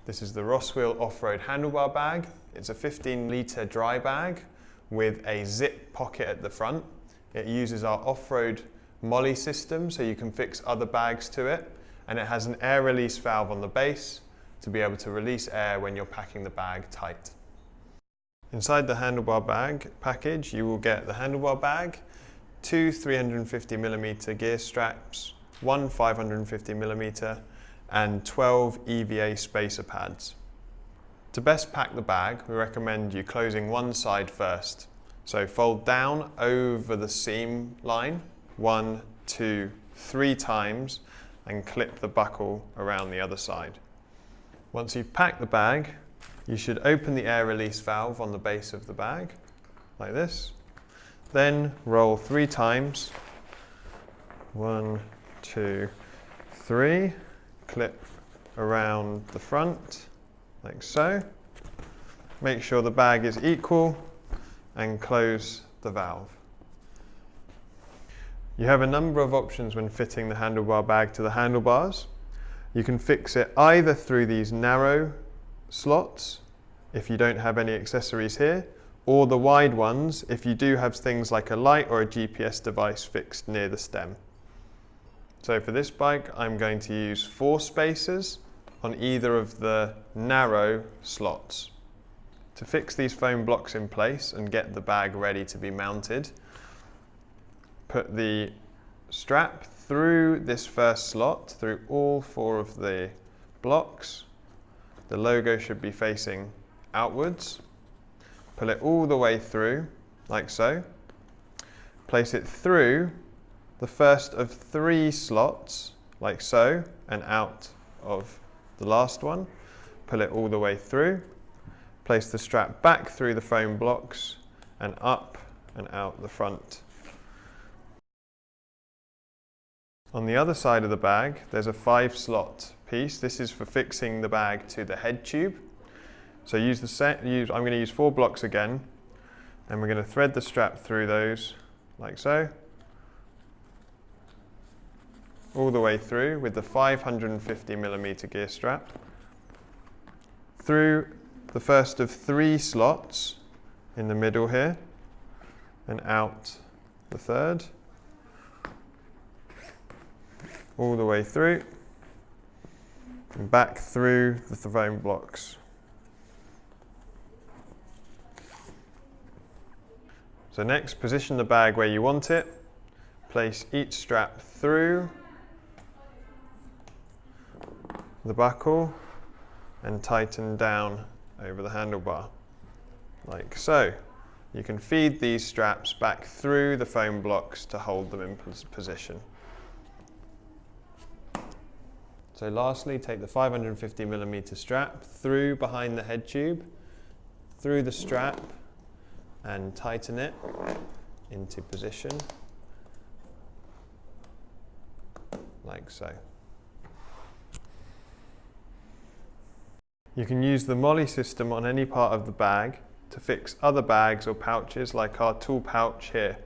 This is the ROSWHEEL Offroad Handlebar bag. It's a 15-litre dry bag with a zip pocket at the front. It uses our off-road molly system so you can fix other bags to it, and it has an air release valve on the base to be able to release air when you're packing the bag tight. Inside the handlebar bag package you will get the handlebar bag, 2 350mm gear straps, 1 550mm and 12 EVA spacer pads. To best pack the bag, we recommend you closing one side first. So fold down over the seam line 1, 2, 3 times and clip the buckle around the other side. Once you've packed the bag, you should open the air release valve on the base of the bag, like this. Then roll 3 times, 1, 2, 3. Clip around the front, like so. Make sure the bag is equal and close the valve. You have a number of options when fitting the handlebar bag to the handlebars. You can fix it either through these narrow slots, if you don't have any accessories here, or the wide ones if you do have things like a light or a GPS device fixed near the stem. So for this bike, I'm going to use 4 spacers on either of the narrow slots. To fix these foam blocks in place and get the bag ready to be mounted, put the strap through this first slot, through all 4 of the blocks. The logo should be facing outwards. Pull it all the way through, like so. Place it through the first of 3 slots, like so, and out of the last one. Pull it all the way through. Place the strap back through the foam blocks and up and out the front. On the other side of the bag, there's a 5-slot piece. This is for fixing the bag to the head tube. So I'm going to use 4 blocks again, and we're going to thread the strap through those, like so. All the way through with the 550mm gear strap, through the first of 3 slots in the middle here, and out the third, all the way through, and back through the foam blocks. So next, position the bag where you want it, place each strap through the buckle and tighten down over the handlebar, like so. You can feed these straps back through the foam blocks to hold them in position. So lastly, take the 550mm strap through behind the head tube, through the strap, and tighten it into position, like so. You can use the molly system on any part of the bag to fix other bags or pouches like our tool pouch here.